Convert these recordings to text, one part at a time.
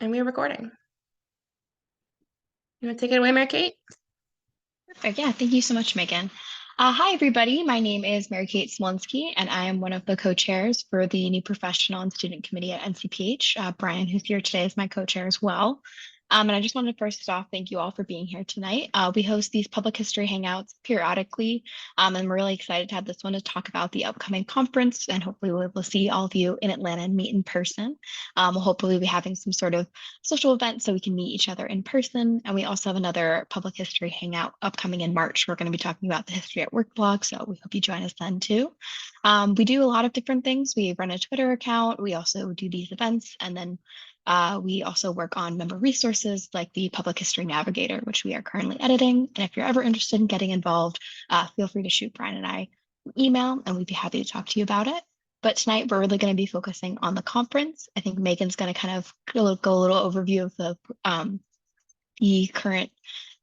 And we are recording. You want to take it away, Mary Kate? Perfect. Yeah, thank you so much, Megan. Hi, everybody. My name is Mary Kate Smolensky, and I am one of the co-chairs for the New Professional and Student Committee at NCPH. Brian, who's here today, is my co-chair as well. And I just wanted to first off thank you all for being here tonight. We host these public history hangouts periodically, and we're really excited to have this one to talk about the upcoming conference, and hopefully we'll be able to see all of you in Atlanta and meet in person. We'll hopefully be having some sort of social event so we can meet each other in person. And we also have another public history hangout upcoming in March. We're going to be talking about the History at Work blog, so we hope you join us then too. We do a lot of different things. We run a Twitter account. We also do these events, and then we also work on member resources like the Public History Navigator, which we are currently editing. And if you're ever interested in getting involved, feel free to shoot Brian and I an email, and we'd be happy to talk to you about it. But tonight we're really going to be focusing on the conference. I think Megan's going to kind of go a little overview of the current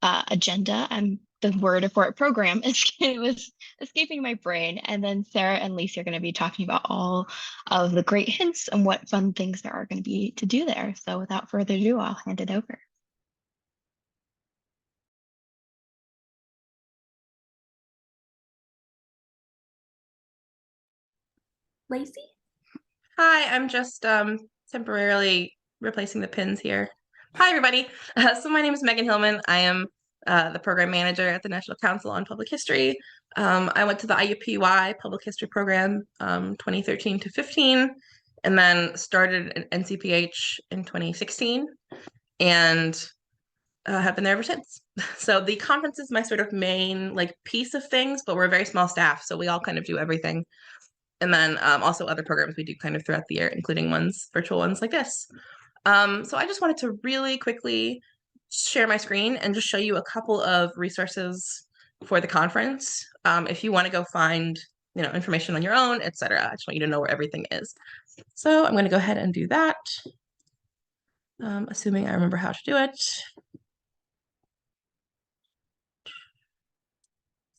agenda, and the word for it program is it was escaping my brain. And then Sarah and Lacey are going to be talking about all of the great hints and what fun things there are going to be to do there. So without further ado, I'll hand it over. Lacey? Hi, I'm just temporarily replacing the pins here. Hi, everybody. So my name is Megan Hillman. I am the program manager at the National Council on Public History. I went to the IUPUI Public History Program 2013 to 15, and then started at NCPH in 2016, and have been there ever since. So the conference is my sort of main piece of things, but we're a very small staff, so we all kind of do everything. And then also other programs we do kind of throughout the year, including virtual ones like this. So I just wanted to really quickly share my screen and just show you a couple of resources for the conference. If you want to go find, information on your own, etc. I just want you to know where everything is. So I'm going to go ahead and do that, assuming I remember how to do it.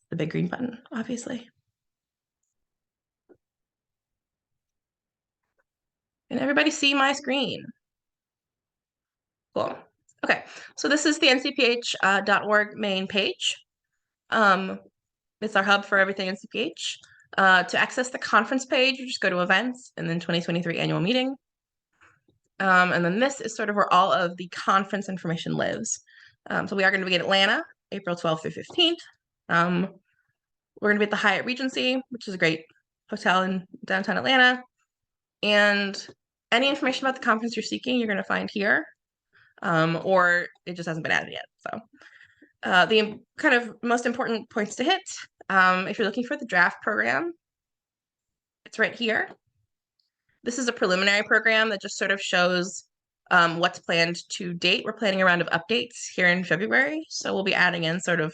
The big green button, obviously. Can everybody see my screen? Cool. Okay, so this is the ncph.org main page. It's our hub for everything NCPH. To access the conference page, you just go to events and then 2023 annual meeting. And then this is sort of where all of the conference information lives. So we are going to be in Atlanta, April 12th through 15th. We're going to be at the Hyatt Regency, which is a great hotel in downtown Atlanta. And any information about the conference you're seeking, you're going to find here, or it just hasn't been added yet. So the kind of most important points to hit, if you're looking for the draft program, it's right here. This is a preliminary program that just sort of shows what's planned to date. We're planning a round of updates here in February, so we'll be adding in sort of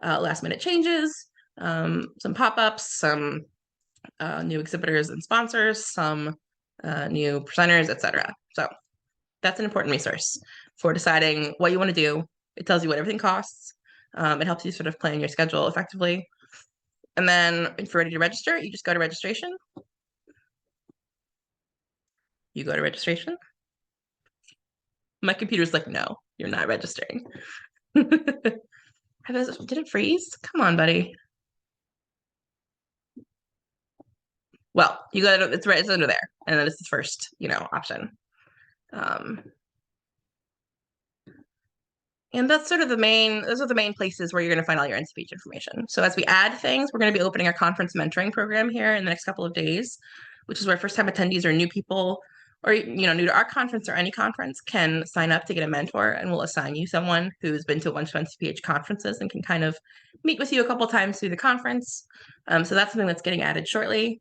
last minute changes, some pop-ups, some new exhibitors and sponsors, some new presenters, etc. So that's an important resource for deciding what you want to do. It tells you what everything costs. It helps you sort of plan your schedule effectively. And then if you're ready to register, you just go to registration. You go to registration. My computer's like, no, you're not registering. Did it freeze? Come on, buddy. Well, you go to, it's under there. And then it's the first, option. And that's sort of those are the main places where you're going to find all your NCPH information. So as we add things, we're going to be opening our conference mentoring program here in the next couple of days, which is where first-time attendees or new people or, new to our conference or any conference can sign up to get a mentor, and we'll assign you someone who's been to a bunch of NCPH conferences and can kind of meet with you a couple times through the conference. So that's something that's getting added shortly.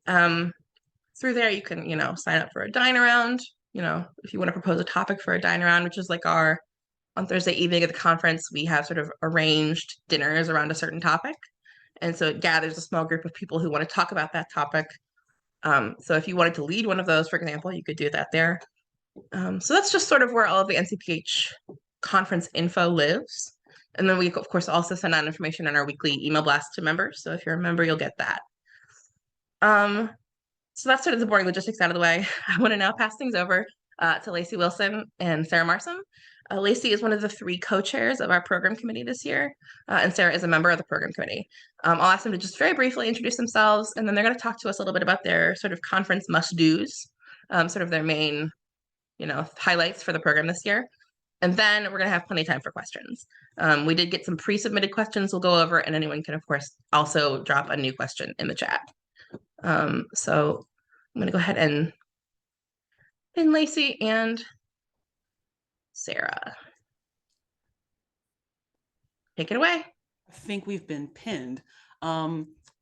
Through there, you can, sign up for a dine around, if you want to propose a topic for a dine around, which is like on Thursday evening at the conference, we have sort of arranged dinners around a certain topic. And so it gathers a small group of people who want to talk about that topic. So if you wanted to lead one of those, for example, you could do that there. So that's just sort of where all of the NCPH conference info lives. And then we, of course, also send out information in our weekly email blast to members. So if you're a member, you'll get that. So that's sort of the boring logistics out of the way. I want to now pass things over to Lacey Wilson and Sarah Marsum. Lacey is one of the 3 co-chairs of our program committee this year, and Sarah is a member of the program committee. I'll ask them to just very briefly introduce themselves, and then they're going to talk to us a little bit about their sort of conference must-dos, sort of their main, highlights for the program this year. And then we're going to have plenty of time for questions. We did get some pre-submitted questions we'll go over, and anyone can, of course, also drop a new question in the chat. So I'm going to go ahead and pin Lacey and Sarah. Take it away. I think we've been pinned.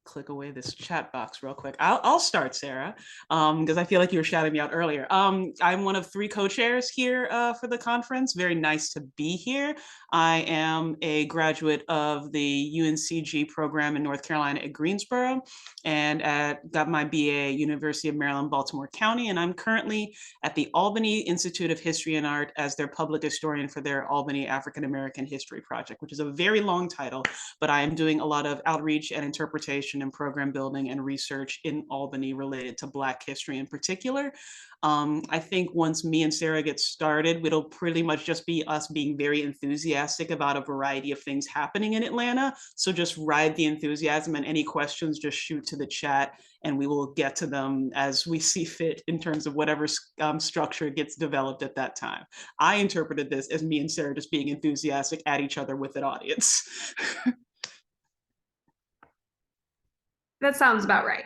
Click away this chat box real quick. I'll start, Sarah, because I feel like you were shouting me out earlier. I'm one of 3 co-chairs here for the conference. Very nice to be here. I am a graduate of the UNCG program in North Carolina at Greensboro, and got my BA at University of Maryland, Baltimore County, and I'm currently at the Albany Institute of History and Art as their public historian for their Albany African American History Project, which is a very long title, but I am doing a lot of outreach and interpretation and program building and research in Albany related to Black history in particular. I think once me and Sarah get started, it'll pretty much just be us being very enthusiastic about a variety of things happening in Atlanta. So just ride the enthusiasm, and any questions, just shoot to the chat and we will get to them as we see fit in terms of whatever structure gets developed at that time. I interpreted this as me and Sarah just being enthusiastic at each other with an audience. That sounds about right.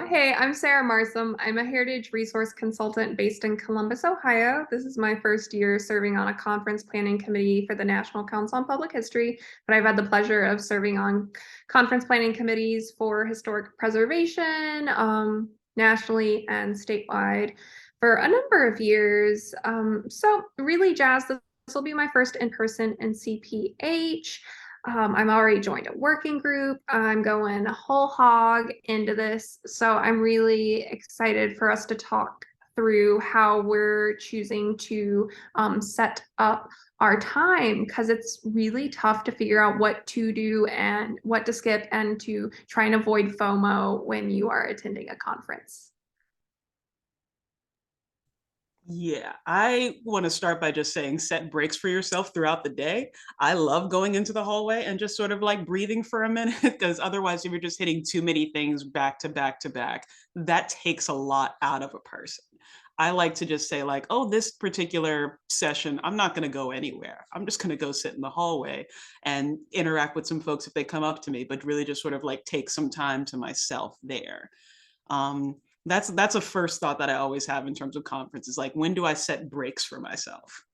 Hey, I'm Sarah Marsum. I'm a heritage resource consultant based in Columbus, Ohio. This is my first year serving on a conference planning committee for the National Council on Public History, but I've had the pleasure of serving on conference planning committees for historic preservation, nationally and statewide for a number of years. So really jazzed. This will be my first in-person NCPH. I'm already joined a working group. I'm going whole hog into this. So I'm really excited for us to talk through how we're choosing to set up our time, because it's really tough to figure out what to do and what to skip, and to try and avoid FOMO when you are attending a conference. Yeah, I want to start by just saying set breaks for yourself throughout the day. I love going into the hallway and just sort of like breathing for a minute, because otherwise if you're just hitting too many things back to back to back, that takes a lot out of a person. I like to just say like, oh, this particular session, I'm not going to go anywhere. I'm just going to go sit in the hallway and interact with some folks if they come up to me, but really just sort of like take some time to myself there. That's a first thought that I always have in terms of conferences. Like, when do I set breaks for myself?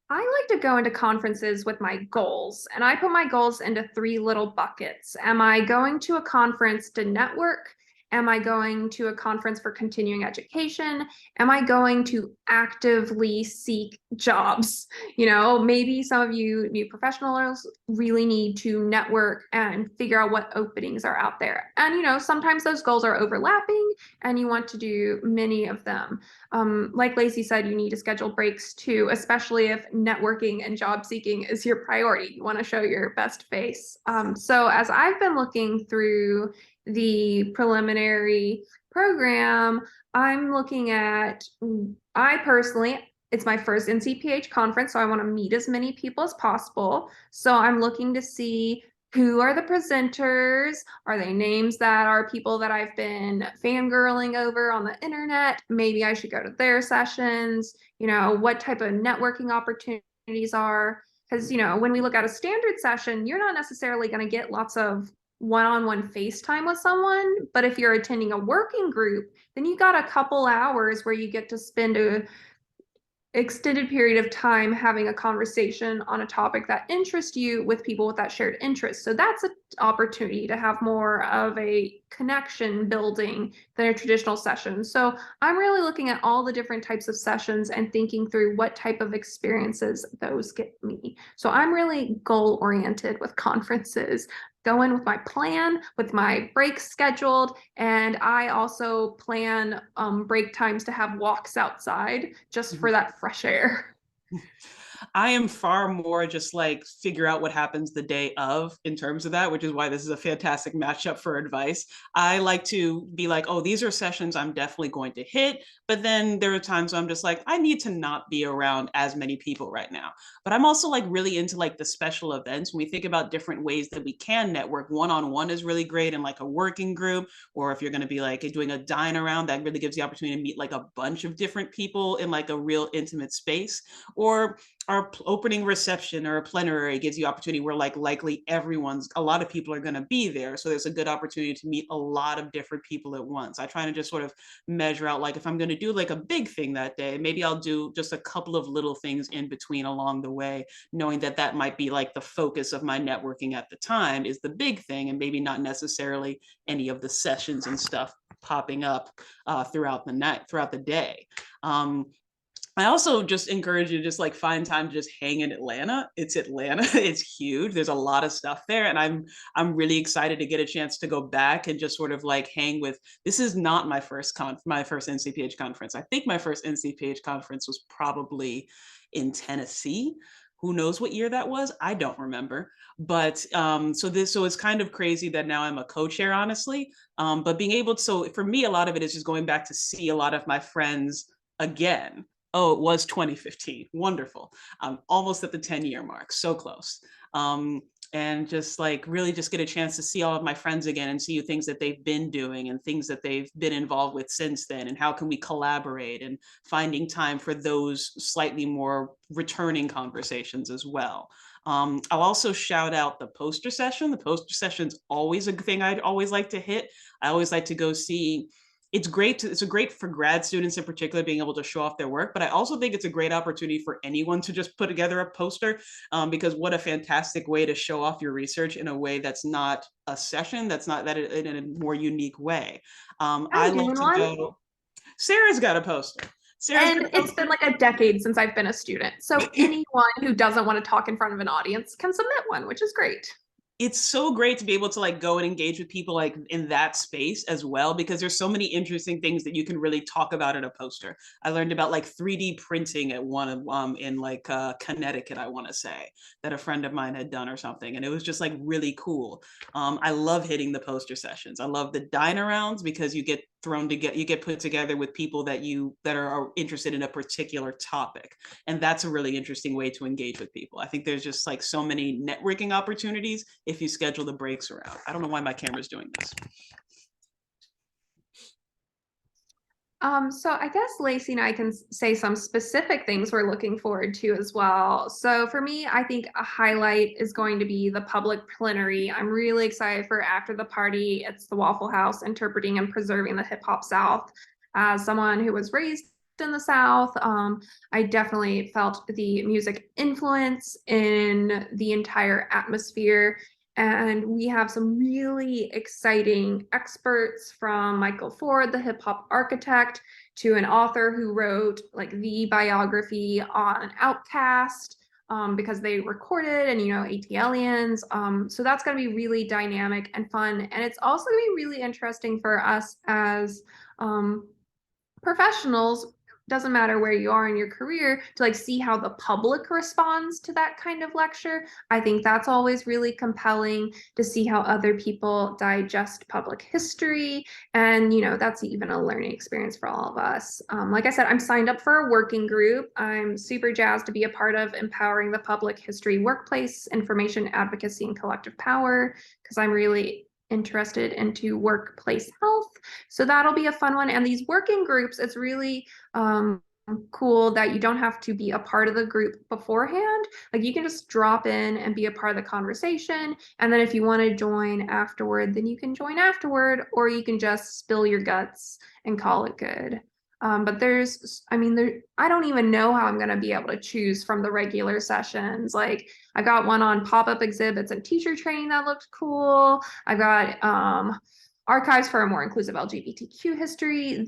I like to go into conferences with my goals, and I put my goals into 3 little buckets. Am I going to a conference to network? Am I going to a conference for continuing education? Am I going to actively seek jobs? Maybe some of you new professionals really need to network and figure out what openings are out there. And, sometimes those goals are overlapping and you want to do many of them. Like Lacey said, you need to schedule breaks too, especially if networking and job seeking is your priority. You want to show your best face. So as I've been looking through the preliminary program, I'm looking at, I personally, it's my first NCPH conference, so I want to meet as many people as possible. So I'm looking to see who are the presenters. Are they names that are people that I've been fangirling over on the internet? Maybe I should go to their sessions. What type of networking opportunities are, because when we look at a standard session, you're not necessarily going to get lots of one-on-one FaceTime with someone, but if you're attending a working group, then you got a couple hours where you get to spend a extended period of time having a conversation on a topic that interests you with people with that shared interest. So that's an opportunity to have more of a connection building than a traditional session. So I'm really looking at all the different types of sessions and thinking through what type of experiences those get me. So I'm really goal oriented with conferences. Go in with my plan, with my breaks scheduled, and I also plan break times to have walks outside just for that fresh air. I am far more just like figure out what happens the day of in terms of that, which is why this is a fantastic matchup for advice. I like to be like, oh, these are sessions I'm definitely going to hit. But then there are times I'm just like, I need to not be around as many people right now. But I'm also like really into like the special events. When we think about different ways that we can network, one-on-one is really great in like a working group, or if you're going to be like doing a dine around, that really gives the opportunity to meet like a bunch of different people in like a real intimate space. Or our opening reception or a plenary gives you opportunity where like likely a lot of people are going to be there. So there's a good opportunity to meet a lot of different people at once. I try to just sort of measure out like if I'm going to do like a big thing that day, maybe I'll do just a couple of little things in between along the way, knowing that that might be like the focus of my networking at the time is the big thing, and maybe not necessarily any of the sessions and stuff popping up throughout the day. I also just encourage you to just like find time to just hang in Atlanta. It's Atlanta. It's huge. There's a lot of stuff there. And I'm really excited to get a chance to go back and just sort of like hang with, this is not my first NCPH conference. I think my first NCPH conference was probably in Tennessee. Who knows what year that was? I don't remember. But so it's kind of crazy that now I'm a co-chair, honestly. But being able to, so for me, a lot of it is just going back to see a lot of my friends again. Oh, it was 2015. Wonderful. Almost at the 10-year mark. So close. And just like really just get a chance to see all of my friends again and see things that they've been doing and things that they've been involved with since then, and how can we collaborate, and finding time for those slightly more returning conversations as well. I'll also shout out the poster session. The poster session's always a thing I'd always like to hit. I always like to go see. It's great for grad students in particular, being able to show off their work, but I also think it's a great opportunity for anyone to just put together a poster, because what a fantastic way to show off your research in a way that's not a session, that's not that in a more unique way. I love to go. Sarah's got a poster. And it's been like a decade since I've been a student. So anyone who doesn't want to talk in front of an audience can submit one, which is great. It's so great to be able to like go and engage with people like in that space as well, because there's so many interesting things that you can really talk about in a poster. I learned about like 3D printing at one of in like Connecticut, I want to say, that a friend of mine had done or something, and it was just like really cool. I love hitting the poster sessions. I love the dine arounds because you get put together with people that are interested in a particular topic, and that's a really interesting way to engage with people. I think there's just like so many networking opportunities if you schedule the breaks around. I don't know why my camera's doing this. So I guess Lacey and I can say some specific things we're looking forward to as well. So for me, I think a highlight is going to be the public plenary. I'm really excited for after the party. It's the Waffle House, interpreting and preserving the hip hop South. As someone who was raised in the South, I definitely felt the music influence in the entire atmosphere. And we have some really exciting experts, from Michael Ford, the hip hop architect, to an author who wrote like the biography on Outkast, because they recorded, and ATLians. So that's going to be really dynamic and fun. And it's also going to be really interesting for us as professionals, doesn't matter where you are in your career, to like see how the public responds to that kind of lecture. I think that's always really compelling, to see how other people digest public history. And that's even a learning experience for all of us. Like I said, I'm signed up for a working group. I'm super jazzed to be a part of empowering the public history workplace, information advocacy, and collective power, because I'm really interested into workplace health. So that'll be a fun one. And these working groups, it's really cool that you don't have to be a part of the group beforehand. Like you can just drop in and be a part of the conversation. And then if you want to join afterward, then you can join afterward, or you can just spill your guts and call it good. But I don't even know how I'm going to be able to choose from the regular sessions. Like I got one on pop-up exhibits and teacher training that looked cool. I got archives for a more inclusive LGBTQ history.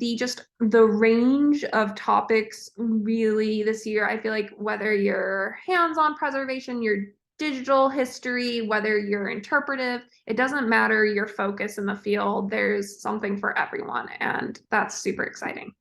The range of topics really this year, I feel like whether you're hands-on preservation, your digital history, whether you're interpretive, it doesn't matter your focus in the field. There's something for everyone, and that's super exciting.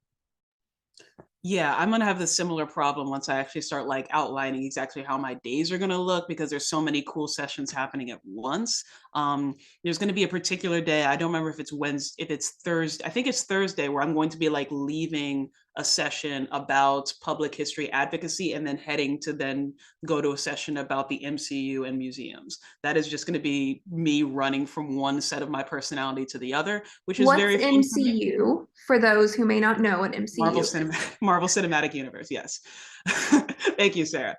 Yeah, I'm gonna have the similar problem once I actually start like outlining exactly how my days are gonna look because there's so many cool sessions happening at once. Um, there's gonna be a particular day. I don't remember if it's Wednesday, if it's Thursday. I think it's Thursday where I'm going to be like leaving a session about public history advocacy and then heading to then go to a session about the MCU and museums. That is just going to be me running from one set of my personality to the other, which is What's very fun for me. MCU for those who may not know what MCU is? Marvel Cinematic Universe. Yes, thank you, Sarah.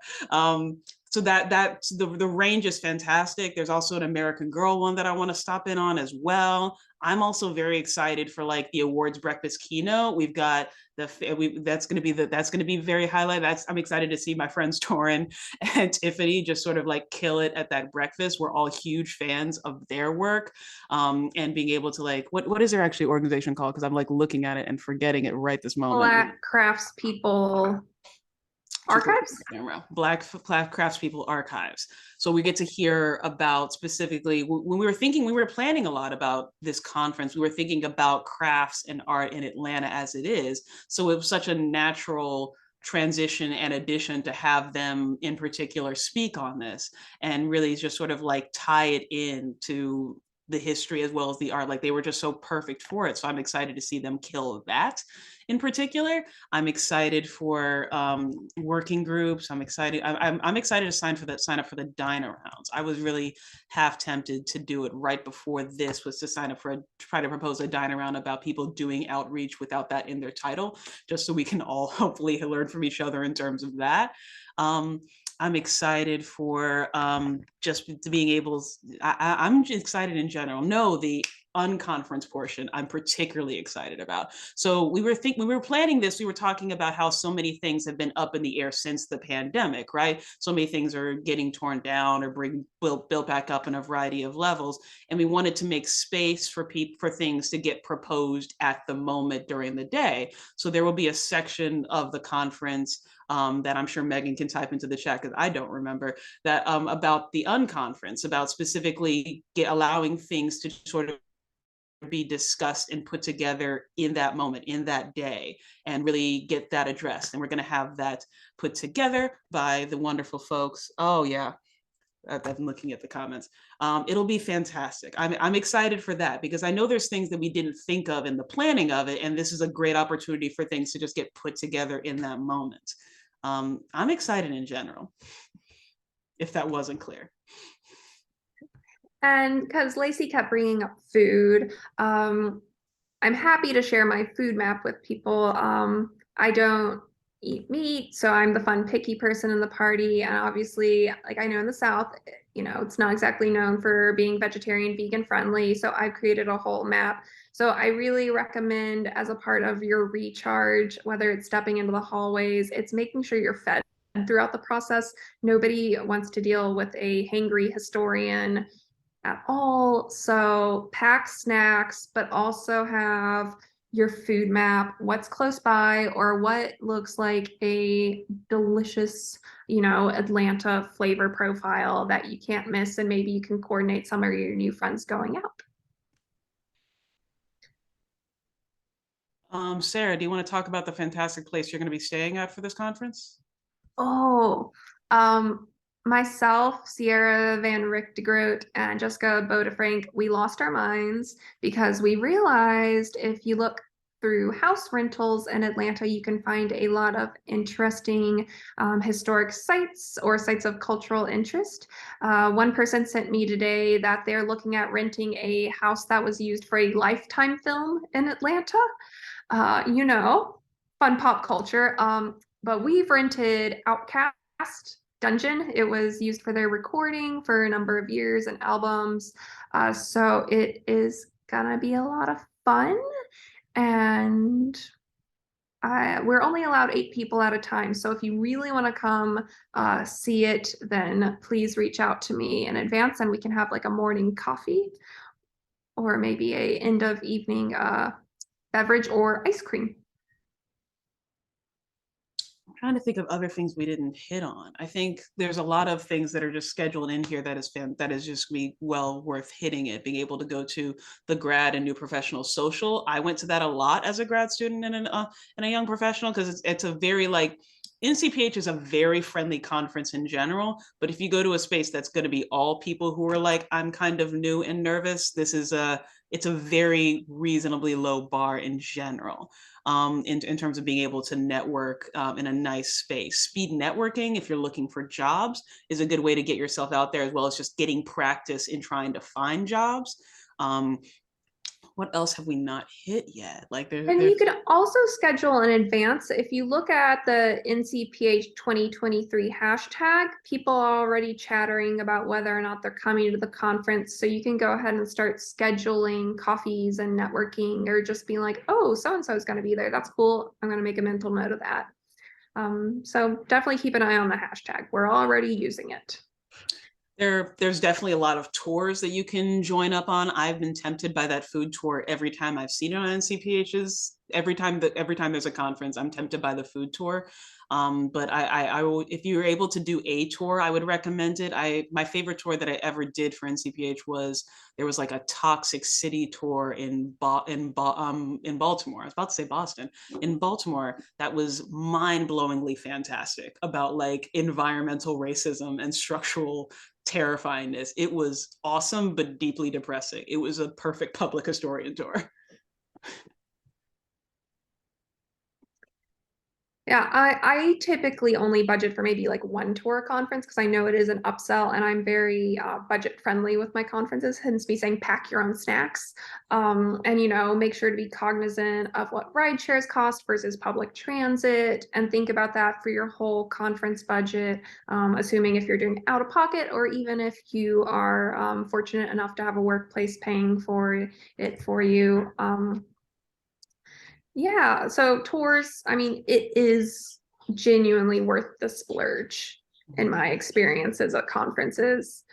So that's the range is fantastic. There's also an American Girl one that I want to stop in on as well. I'm also very excited for like the awards breakfast keynote. We've got that's going to be very highlighted. I'm excited to see my friends Torin and Tiffany just sort of like kill it at that breakfast. We're all huge fans of their work, and being able to like what is their actually organization called? Because I'm like looking at it and forgetting it right this moment. Black Craftspeople Archives? Black Craftspeople Archives. So we get to hear about specifically when we were planning a lot about this conference, we were thinking about crafts and art in Atlanta as it is. So it was such a natural transition and addition to have them in particular speak on this and really just sort of like tie it in to the history as well as the art. Like they were just so perfect for it. So I'm excited to see them kill that in particular. I'm excited for working groups. I'm excited. I'm excited to sign up for the dine-arounds. I was really half tempted to do it right before this was to sign up for try to propose a dine-around about people doing outreach without that in their title, just so we can all hopefully learn from each other in terms of that. I'm excited for just being able, I'm just excited in general. No, the unconference portion I'm particularly excited about. So we were planning this, we were talking about how so many things have been up in the air since the pandemic, right? So many things are getting torn down or built back up in a variety of levels. And we wanted to make space for things to get proposed at the moment during the day. So there will be a section of the conference that I'm sure Megan can type into the chat because I don't remember that about the unconference, about specifically allowing things to sort of be discussed and put together in that moment, in that day, and really get that addressed. And we're going to have that put together by the wonderful folks. Oh yeah, I'm looking at the comments. It'll be fantastic. I'm excited for that because I know there's things that we didn't think of in the planning of it, and this is a great opportunity for things to just get put together in that moment. I'm excited in general, if that wasn't clear. And because Lacey kept bringing up food, I'm happy to share my food map with people. I don't eat meat, so I'm the fun picky person in the party. And obviously, like I know in the South, you know, it's not exactly known for being vegetarian, vegan friendly. So I've created a whole map. So I really recommend as a part of your recharge, whether it's stepping into the hallways, it's making sure you're fed throughout the process. Nobody wants to deal with a hangry historian at all. So pack snacks, but also have your food map, what's close by, or what looks like a delicious, you know, Atlanta flavor profile that you can't miss. And maybe you can coordinate some of your new friends going out. Sarah, do you want to talk about the fantastic place you're going to be staying at for this conference? Oh, myself, Sierra Van Richtegroot, and Jessica Bodefrank, we lost our minds because we realized if you look through house rentals in Atlanta, you can find a lot of interesting historic sites or sites of cultural interest. One person sent me today that they're looking at renting a house that was used for a Lifetime film in Atlanta. You know, fun pop culture. But we've rented Outcast Dungeon. It was used for their recording for a number of years and albums. So it is gonna be a lot of fun. And we're only allowed 8 people at a time. So if you really want to come see it, then please reach out to me in advance and we can have like a morning coffee or maybe a end of evening beverage or ice cream. trying to think of other things we didn't hit on. I think there's a lot of things that are just scheduled in here that is just be well worth hitting it. Being able to go to the grad and new professional social. I went to that a lot as a grad student and a young professional, because it's a very like, NCPH is a very friendly conference in general, but if you go to a space that's going to be all people who are like, I'm kind of new and nervous, it's a very reasonably low bar in general. In terms of being able to network in a nice space. Speed networking, if you're looking for jobs, is a good way to get yourself out there, as well as just getting practice in trying to find jobs. What else have we not hit yet? Like and you can also schedule in advance. If you look at the NCPH 2023 hashtag, people are already chattering about whether or not they're coming to the conference. So you can go ahead and start scheduling coffees and networking, or just being like, oh, so-and-so is going to be there. That's cool. I'm going to make a mental note of that. So definitely keep an eye on the hashtag. We're already using it. There's definitely a lot of tours that you can join up on. I've been tempted by that food tour every time I've seen it on NCPH's. Every time there's a conference, I'm tempted by the food tour. But I if you're able to do a tour, I would recommend it. My favorite tour that I ever did for NCPH was, there was like a Toxic City tour in Baltimore. I was about to say Boston. In Baltimore, that was mind-blowingly fantastic, about like environmental racism and structural terrifyingness. It was awesome, but deeply depressing. It was a perfect public historian tour. Yeah, I typically only budget for maybe like one tour conference, because I know it is an upsell, and I'm very budget friendly with my conferences, hence me saying pack your own snacks. And make sure to be cognizant of what ride shares cost versus public transit, and think about that for your whole conference budget, assuming if you're doing out of pocket, or even if you are fortunate enough to have a workplace paying for it for you. Yeah, so tours, I mean, it is genuinely worth the splurge in my experiences at conferences.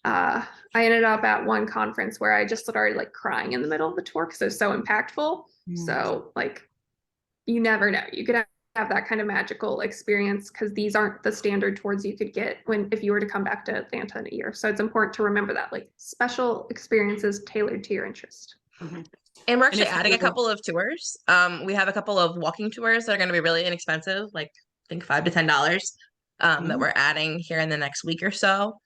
I ended up at one conference where I just started like crying in the middle of the tour because it was so impactful. So like, you never know. You could have that kind of magical experience, because these aren't the standard tours you could get if you were to come back to Atlanta in a year. So it's important to remember that, like, special experiences tailored to your interest. And we're actually adding a couple of tours. We have a couple of walking tours that are going to be really inexpensive, like I think $5 to $10, that we're adding here in the next week or so,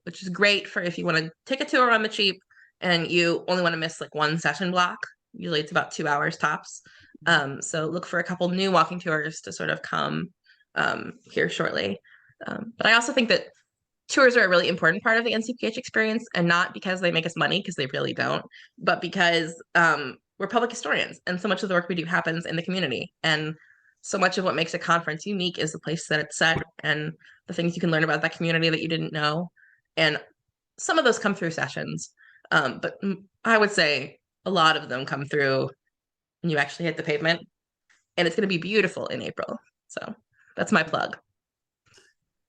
which is great for if you want to take a tour on the cheap and you only want to miss like one session block. Usually it's about 2 hours tops. So look for a couple new walking tours to sort of come here shortly. But I also think that tours are a really important part of the NCPH experience, and not because they make us money, because they really don't, but because we're public historians, and so much of the work we do happens in the community. And so much of what makes a conference unique is the place that it's set, and the things you can learn about that community that you didn't know. And some of those come through sessions, but I would say a lot of them come through when you actually hit the pavement. And it's going to be beautiful in April. So that's my plug.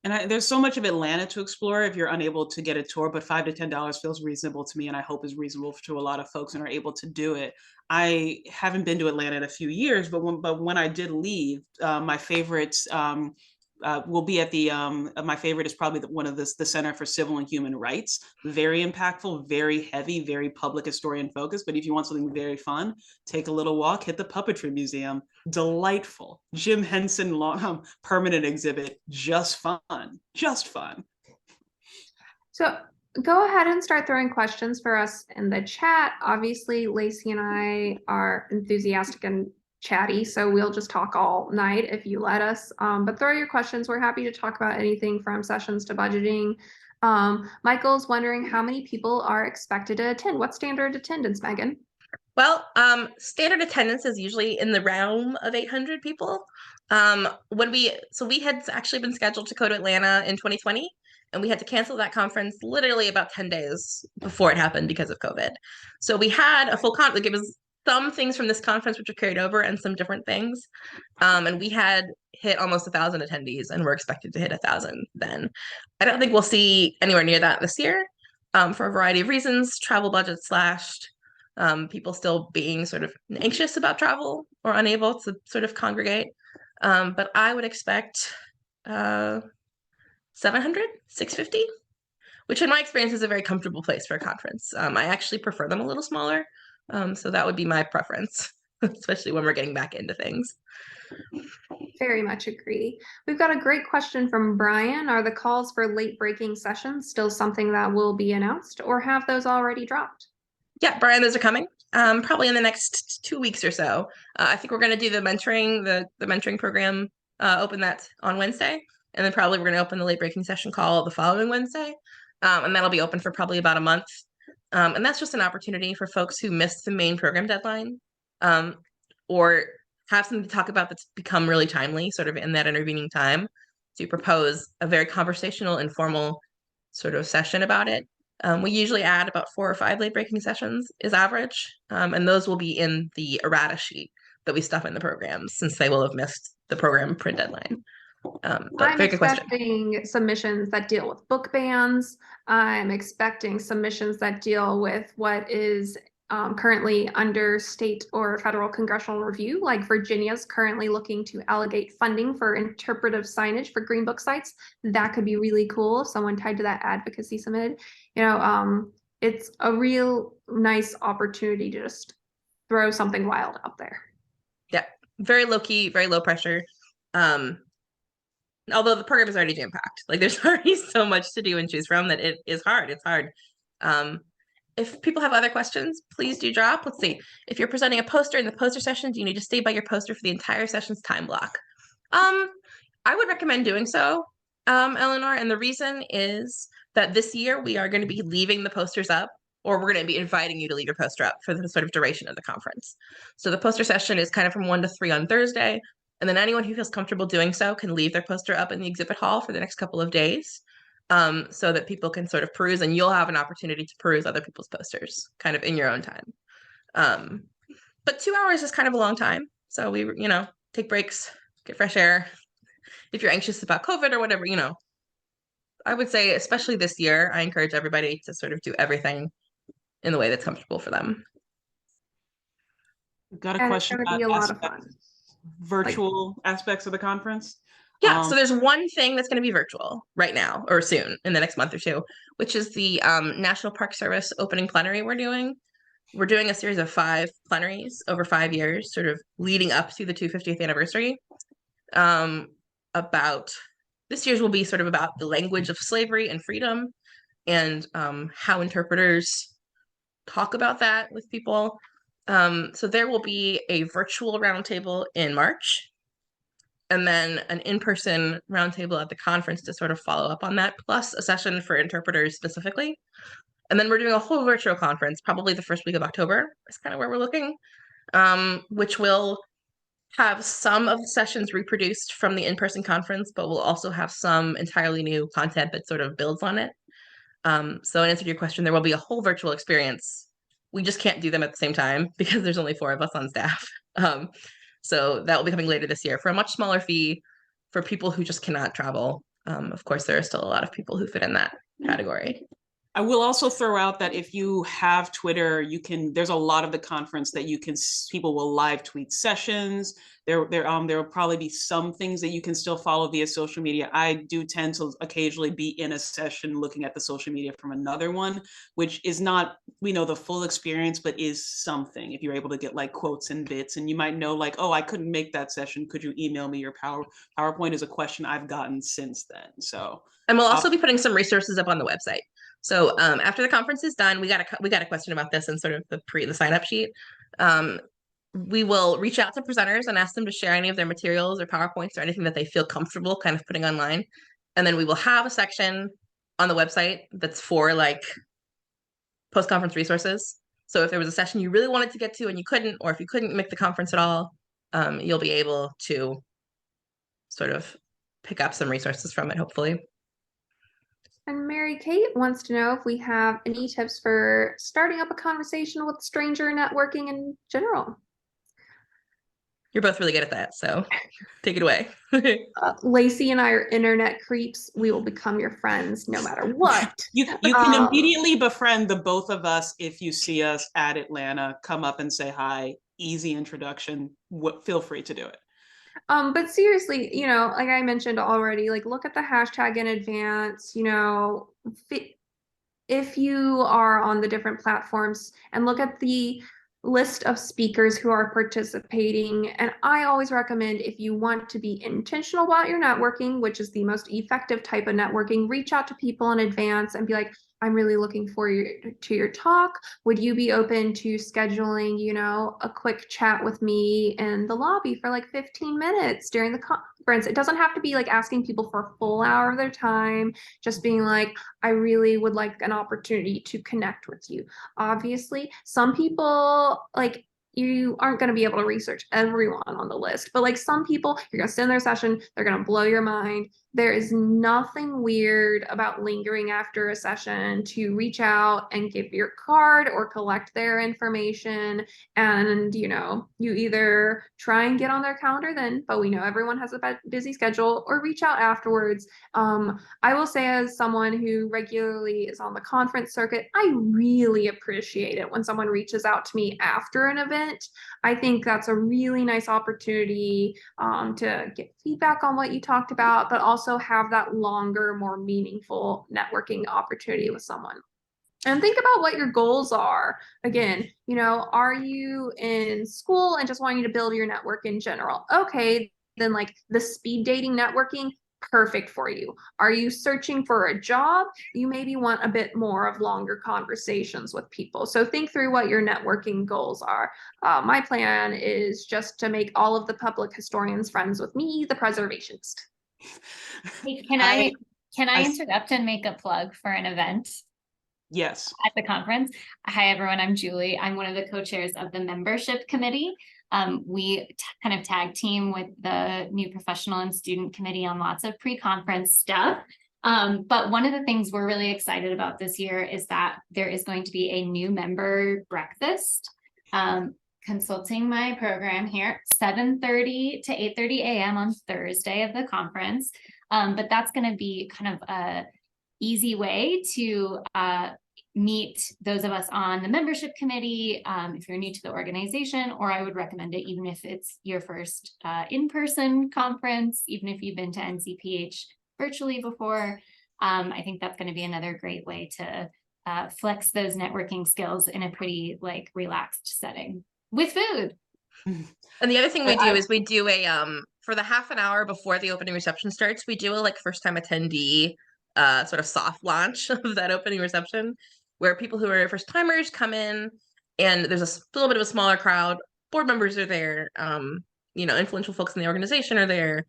And there's so much of Atlanta to explore if you're unable to get a tour, but $5 to $10 feels reasonable to me, and I hope is reasonable to a lot of folks and are able to do it. I haven't been to Atlanta in a few years, but when I did leave, my favorites will be at the, my favorite is probably one of the Center for Civil and Human Rights. Very impactful, very heavy, very public historian focused. But if you want something very fun, take a little walk, hit the Puppetry Museum. Delightful. Jim Henson permanent exhibit, just fun, just fun. So go ahead and start throwing questions for us in the chat. Obviously, Lacey and I are enthusiastic and chatty, so we'll just talk all night if you let us. But throw your questions. We're happy to talk about anything from sessions to budgeting. Michael's wondering how many people are expected to attend. What's standard attendance, Megan? Well, standard attendance is usually in the realm of 800 people. We had actually been scheduled to go to Atlanta in 2020, and we had to cancel that conference literally about 10 days before it happened because of COVID. So we had a full conference. It was some things from this conference which were carried over, and some different things. And we had hit almost 1,000 attendees, and we're expected to hit 1,000 then. I don't think we'll see anywhere near that this year, for a variety of reasons. Travel budget slashed. People still being sort of anxious about travel or unable to sort of congregate. But I would expect 700, 650, which in my experience is a very comfortable place for a conference. I actually prefer them a little smaller. So that would be my preference, especially when we're getting back into things. Very much agree. We've got a great question from Brian. Are the calls for late breaking sessions still something that will be announced, or have those already dropped? Yeah, Brian, those are coming. Probably in the next 2 weeks or so. I think we're going to do the mentoring program, open that on Wednesday, and then probably we're going to open the late breaking session call the following Wednesday, and that'll be open for probably about a month. And that's just an opportunity for folks who missed the main program deadline, or have something to talk about that's become really timely, sort of in that intervening time, to propose a very conversational, informal sort of session about it. We usually add about 4 or 5 late breaking sessions is average, and those will be in the errata sheet that we stuff in the programs, since they will have missed the program print deadline. But I'm very good question. expecting submissions that deal with book bans. I'm expecting submissions that deal with what is currently under state or federal congressional review, like Virginia's currently looking to allocate funding for interpretive signage for green book sites. That could be really cool if someone tied to that advocacy submitted. It's a real nice opportunity to just throw something wild out there. Yeah, very low key, very low pressure. Although the program is already jam-packed. Like, there's already so much to do and choose from that it is hard. It's hard. If people have other questions, please do drop. Let's see. If you're presenting a poster in the poster session, do you need to stay by your poster for the entire session's time block? I would recommend doing so, Eleanor, and the reason is that this year we are going to be leaving the posters up, or we're going to be inviting you to leave your poster up for the sort of duration of the conference. So the poster session is kind of from 1 to 3 on Thursday, and then anyone who feels comfortable doing so can leave their poster up in the exhibit hall for the next couple of days, so that people can sort of peruse, and you'll have an opportunity to peruse other people's posters kind of in your own time. But 2 hours is kind of a long time. So we, take breaks, get fresh air. If you're anxious about COVID or whatever, I would say, especially this year, I encourage everybody to sort of do everything in the way that's comfortable for them. We've got a And it's question going to be a about lot of fun. virtual aspects of the conference. Yeah, so there's one thing that's going to be virtual right now, or soon, in the next month or two, which is the National Park Service opening plenary we're doing. We're doing a series of 5 plenaries over 5 years, sort of leading up to the 250th anniversary. About this year's will be sort of about the language of slavery and freedom, and how interpreters talk about that with people. So there will be a virtual roundtable in March, and then an in-person roundtable at the conference to sort of follow up on that, plus a session for interpreters specifically. And then we're doing a whole virtual conference, probably the first week of October is kind of where we're looking, which will have some of the sessions reproduced from the in-person conference, but we'll also have some entirely new content that sort of builds on it. So in answer to your question, there will be a whole virtual experience. We just can't do them at the same time because there's only 4 of us on staff. So that will be coming later this year for a much smaller fee for people who just cannot travel. Of course, there are still a lot of people who fit in that category. I will also throw out that if you have Twitter, there's a lot of the conference that people will live tweet sessions. There will probably be some things that you can still follow via social media. I do tend to occasionally be in a session looking at the social media from another one, which is not, the full experience, but is something. If you're able to get like quotes and bits, and you might know like, oh, I couldn't make that session. Could you email me your PowerPoint? Is a question I've gotten since then. So, and we'll also be putting some resources up on the website. So after the conference is done, we got a question about this in sort of the sign up sheet. We will reach out to presenters and ask them to share any of their materials or PowerPoints or anything that they feel comfortable kind of putting online. And then we will have a section on the website that's for like post-conference resources. So if there was a session you really wanted to get to and you couldn't, or if you couldn't make the conference at all, you'll be able to sort of pick up some resources from it, hopefully. And Mary Kate wants to know if we have any tips for starting up a conversation with stranger networking in general. You're both really good at that, so take it away. Lacey and I are internet creeps. We will become your friends no matter what. You can immediately befriend the both of us if you see us at Atlanta. Come up and say hi. Easy introduction. Feel free to do it. But seriously, like I mentioned already, like look at the hashtag in advance, if you are on the different platforms and look at the list of speakers who are participating. And I always recommend, if you want to be intentional about your networking, which is the most effective type of networking, reach out to people in advance and be like, I'm really looking forward to your talk. Would you be open to scheduling, a quick chat with me in the lobby for like 15 minutes during the conference? It doesn't have to be like asking people for a full hour of their time, just being like, I really would like an opportunity to connect with you. Obviously, some people, like, you aren't going to be able to research everyone on the list, but like some people, you're going to sit in their session, they're going to blow your mind. There is nothing weird about lingering after a session to reach out and give your card or collect their information. And, you either try and get on their calendar then, but we know everyone has a busy schedule, or reach out afterwards. I will say, as someone who regularly is on the conference circuit, I really appreciate it when someone reaches out to me after an event. I think that's a really nice opportunity to get feedback on what you talked about, but also have that longer, more meaningful networking opportunity with someone. And think about what your goals are. Again, are you in school and just wanting to build your network in general? Okay, then like the speed dating networking, perfect for you. Are you searching for a job? You maybe want a bit more of longer conversations with people. So think through what your networking goals are. My plan is just to make all of the public historians friends with me, the preservationist. Hey, can I interrupt and make a plug for an event? Yes. At the conference. Hi, everyone. I'm Julie. I'm one of the co-chairs of the membership committee. We kind of tag team with the new professional and student committee on lots of pre-conference stuff. But one of the things we're really excited about this year is that there is going to be a new member breakfast. Consulting my program here, 7:30 to 8:30 a.m. on Thursday of the conference. But that's going to be kind of a easy way to meet those of us on the membership committee if you're new to the organization, or I would recommend it even if it's your first in-person conference, even if you've been to NCPH virtually before. I think that's going to be another great way to flex those networking skills in a pretty like relaxed setting with food. And the other thing we do is we do a for the half an hour before the opening reception starts, we do a like first time attendee sort of soft launch of that opening reception, where people who are first timers come in, and there's a little bit of a smaller crowd. Board members are there, influential folks in the organization are there,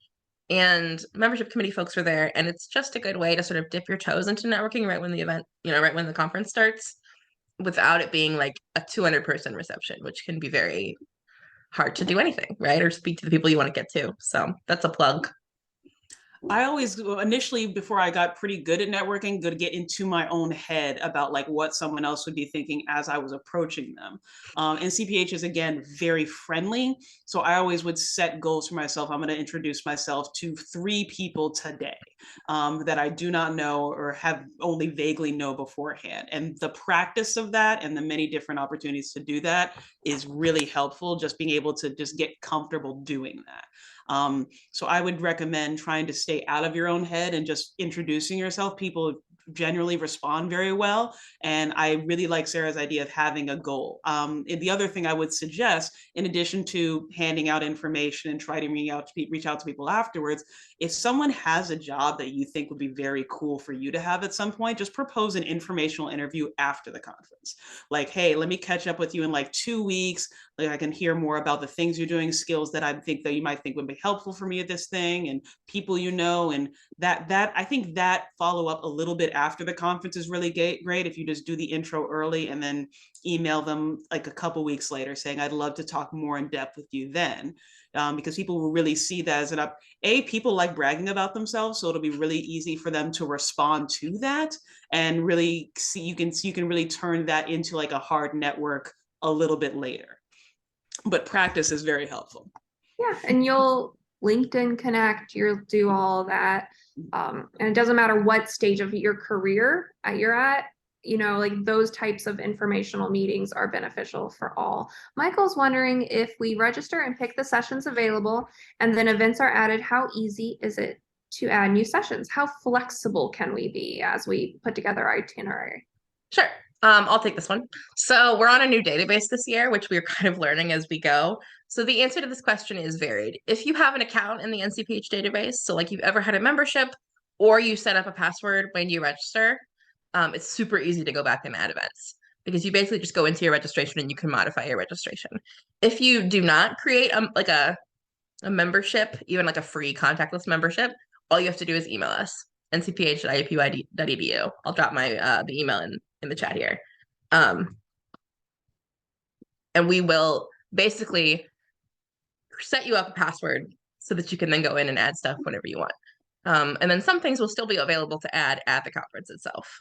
and membership committee folks are there, and it's just a good way to sort of dip your toes into networking right when the event, right when the conference starts, without it being like a 200-person reception, which can be very hard to do anything, right? Or speak to the people you want to get to. So that's a plug. I always initially, before I got pretty good at networking, to get into my own head about like what someone else would be thinking as I was approaching them. NCPH is again very friendly, so I always would set goals for myself. I'm going to introduce myself to 3 people today that I do not know or have only vaguely know beforehand, and the practice of that and the many different opportunities to do that is really helpful. Just being able to just get comfortable doing that. So I would recommend trying to stay out of your own head and just introducing yourself. People generally respond very well. And I really like Sarah's idea of having a goal. And the other thing I would suggest, in addition to handing out information and try to reach out to people afterwards, if someone has a job that you think would be very cool for you to have at some point, just propose an informational interview after the conference. Like, hey, let me catch up with you in like 2 weeks. Like I can hear more about the things you're doing, skills that I think that you might think would be helpful for me at this thing, and people and that I think that follow up a little bit after the conference is really great. If you just do the intro early and then email them like a couple weeks later saying, I'd love to talk more in depth with you then, because people will really see that as people like bragging about themselves, so it'll be really easy for them to respond to that and really see you can really turn that into like a hard network a little bit later. But practice is very helpful. Yeah, and you'll LinkedIn connect, you'll do all that. And it doesn't matter what stage of your career you're at. like those types of informational meetings are beneficial for all. Michael's wondering if we register and pick the sessions available and then events are added, how easy is it to add new sessions? How flexible can we be as we put together our itinerary? Sure. I'll take this one. So we're on a new database this year, which we're kind of learning as we go. So the answer to this question is varied. If you have an account in the NCPH database, so like you've ever had a membership or you set up a password when you register, it's super easy to go back and add events because you basically just go into your registration and you can modify your registration. If you do not create a membership, even like a free contactless membership, all you have to do is email us, ncph@iupui.edu. I'll drop my the email in the chat here. And we will basically set you up a password so that you can then go in and add stuff whenever you want. And then some things will still be available to add at the conference itself.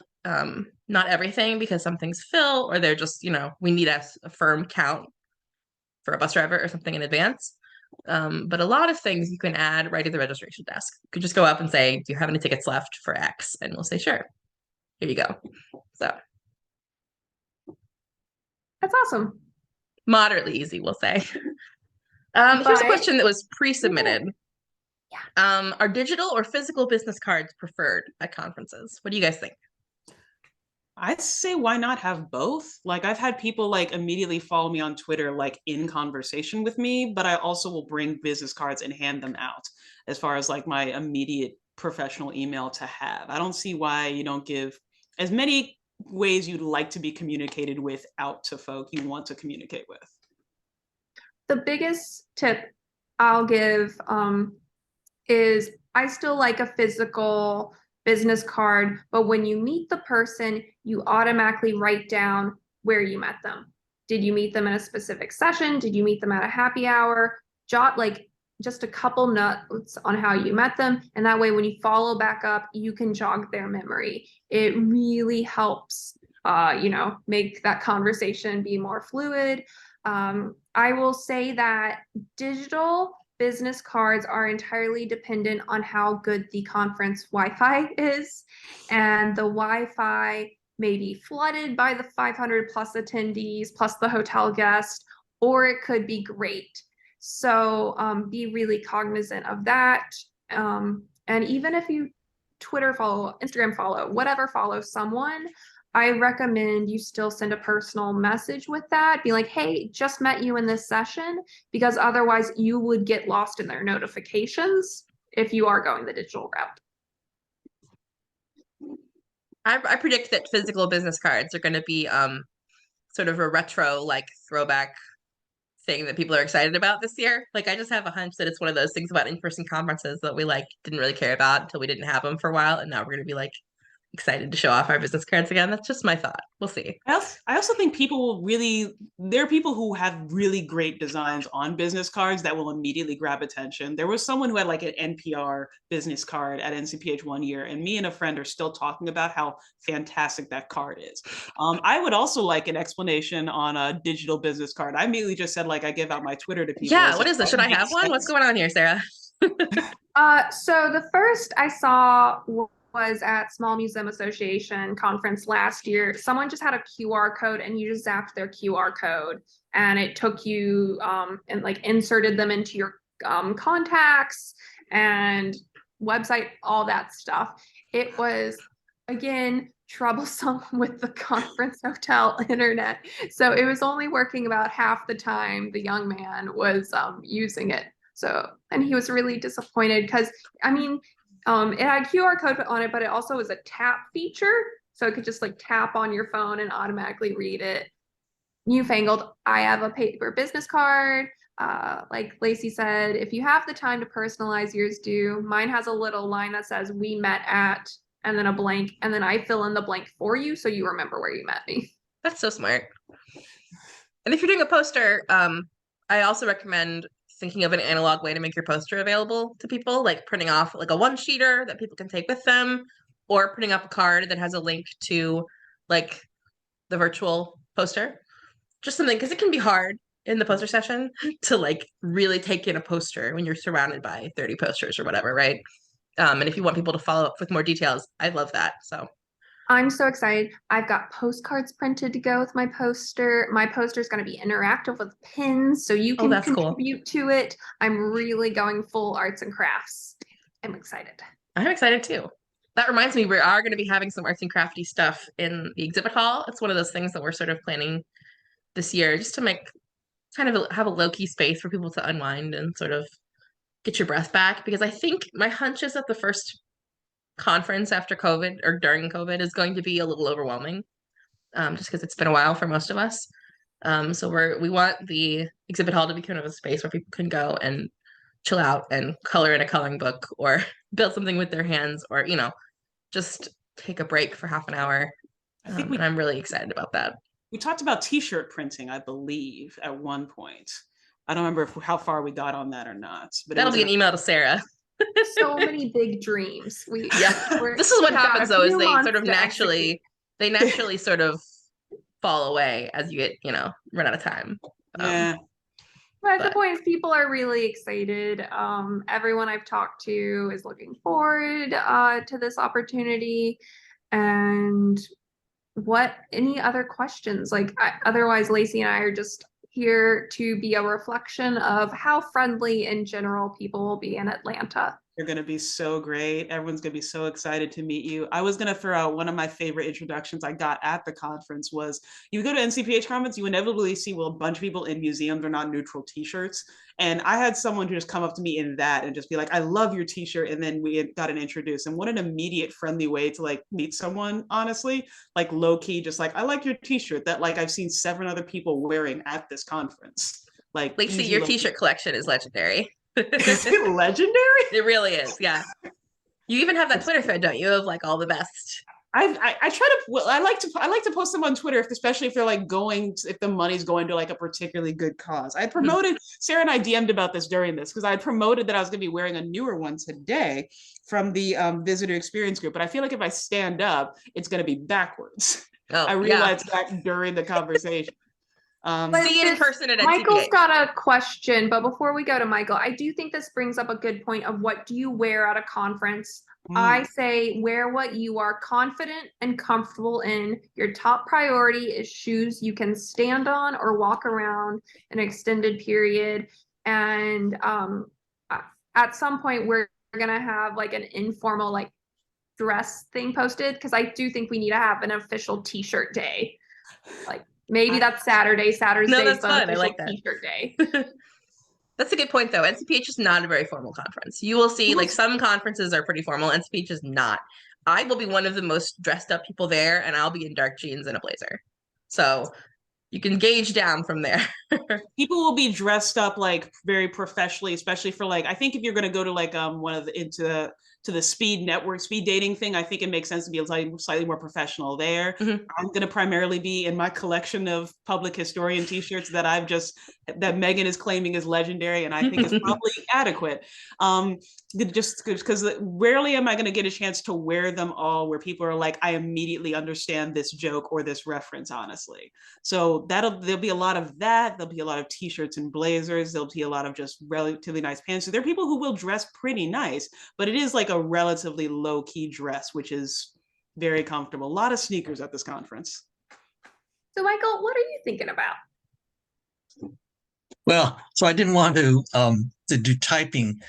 Not everything, because some things fill or they're just, we need a firm count for a bus driver or something in advance. But a lot of things you can add right at the registration desk. You could just go up and say, do you have any tickets left for X? And we'll say, sure. Here you go. So That's awesome. moderately easy, we'll say. Here's a question that was pre-submitted. Yeah. Are digital or physical business cards preferred at conferences? What do you guys think? I'd say why not have both? Like I've had people like immediately follow me on Twitter, like in conversation with me, but I also will bring business cards and hand them out as far as like my immediate professional email to have. I don't see why you don't give as many ways you'd like to be communicated with out to folk you want to communicate with. The biggest tip I'll give is I still like a physical business card, but when you meet the person, you automatically write down where you met them. Did you meet them in a specific session? Did you meet them at a happy hour? Jot like just a couple notes on how you met them. And that way, when you follow back up, you can jog their memory. It really helps, make that conversation be more fluid. I will say that digital business cards are entirely dependent on how good the conference Wi-Fi is, and the Wi-Fi may be flooded by the 500 plus attendees plus the hotel guest, or it could be great. So be really cognizant of that. And even if you Twitter follow, Instagram follow, whatever follow someone, I recommend you still send a personal message with that. Be like, hey, just met you in this session, because otherwise you would get lost in their notifications if you are going the digital route. I predict that physical business cards are going to be sort of a retro, like throwback thing that people are excited about this year. Like I just have a hunch that it's one of those things about in-person conferences that we like didn't really care about until we didn't have them for a while, and now we're going to be like excited to show off our business cards again. That's just my thought. We'll see. I also think people will really, there are people who have really great designs on business cards that will immediately grab attention. There was someone who had like an NPR business card at NCPH one year, and me and a friend are still talking about how fantastic that card is. I would also like an explanation on a digital business card. I immediately just said, like, I give out my Twitter to people. Yeah, what is this? Should I have one? What's going on here, Sarah? So the first I saw was at Small Museum Association conference last year. Someone just had a QR code and you just zapped their QR code and it took you and like inserted them into your contacts and website, all that stuff. It was, again, troublesome with the conference hotel internet. So it was only working about half the time the young man was using it. So, and he was really disappointed because, I mean, it had QR code on it, but it also was a tap feature. So it could just like tap on your phone and automatically read it. Newfangled. I have a paper business card. Like Lacey said, if you have the time to personalize yours, do. Mine has a little line that says we met at, and then a blank, and then I fill in the blank for you so you remember where you met me. That's so smart. And if you're doing a poster, I also recommend thinking of an analog way to make your poster available to people, like printing off like a one-sheeter that people can take with them, or printing up a card that has a link to like the virtual poster. Just something, because it can be hard in the poster session to like really take in a poster when you're surrounded by 30 posters or whatever, right? And if you want people to follow up with more details, I love that. So I'm so excited. I've got postcards printed to go with my poster. My poster is going to be interactive with pins, so you can that's cool. contribute to it. I'm really going full arts and crafts. I'm excited. I'm excited too. That reminds me, we are going to be having some arts and crafty stuff in the exhibit hall. It's one of those things that we're sort of planning this year just to make have a low-key space for people to unwind and sort of get your breath back. Because I think my hunch is that the first conference after COVID or during COVID is going to be a little overwhelming, just because it's been a while for most of us. So we want the exhibit hall to be kind of a space where people can go and chill out and color in a coloring book or build something with their hands, or just take a break for half an hour. And I'm really excited about that. We talked about t-shirt printing, I believe, at one point. I don't remember how far we got on that or not. But that'll be an email to Sarah. So many big dreams. This is what happens though, is they sort of naturally sort of fall away as you get, run out of time. Yeah. But the point is, people are really excited. Everyone I've talked to is looking forward to this opportunity. And any other questions? Otherwise, Lacey and I are just here to be a reflection of how friendly in general people will be in Atlanta. They're going to be so great. Everyone's going to be so excited to meet you. I was going to throw out one of my favorite introductions I got at the conference was, you go to NCPH conference, you inevitably see, a bunch of people in museums are not neutral t-shirts. And I had someone who just come up to me in that and just be like, I love your t-shirt. And then we got an introduced, and what an immediate friendly way to meet someone, honestly, low key, just I like your t-shirt that I've seen 7 other people wearing at this conference. Lacey, your t-shirt collection is legendary. Is it legendary? It really is. Yeah. You even have that Twitter thread, don't you, of all the best? I try to. I like to post them on Twitter, especially if they're if the money's going to a particularly good cause. I promoted Sarah and I DM'd about this during this because I had promoted that I was going to be wearing a newer one today from the visitor experience group. But I feel like if I stand up, it's going to be backwards. I realized that during the conversation. See it in person at NCPH. Michael's got a question, but before we go to Michael, I do think this brings up a good point of what do you wear at a conference? I say wear what you are confident and comfortable in. Your top priority is shoes you can stand on or walk around an extended period. And at some point, we're going to have an informal dress thing posted, because I do think we need to have an official t-shirt day. Maybe that's Saturday. Saturday's that's the fun. I like that. T-shirt day. That's a good point, though. NCPH is not a very formal conference. You will see, some conferences are pretty formal. NCPH is not. I will be one of the most dressed up people there, and I'll be in dark jeans and a blazer. So you can gauge down from there. People will be dressed up very professionally, especially for I think if you're going to go to one of the to the speed dating thing, I think it makes sense to be slightly more professional there. I'm going to primarily be in my collection of public historian t-shirts that Megan is claiming is legendary, and I think is probably adequate. Just because rarely am I going to get a chance to wear them all where people are I immediately understand this joke or this reference, honestly. So there'll be a lot of that. There'll be a lot of t-shirts and blazers. There'll be a lot of just relatively nice pants. So there are people who will dress pretty nice, but it is a relatively low-key dress, which is very comfortable. A lot of sneakers at this conference. So Michael, what are you thinking about? Well, so I didn't want to do typing.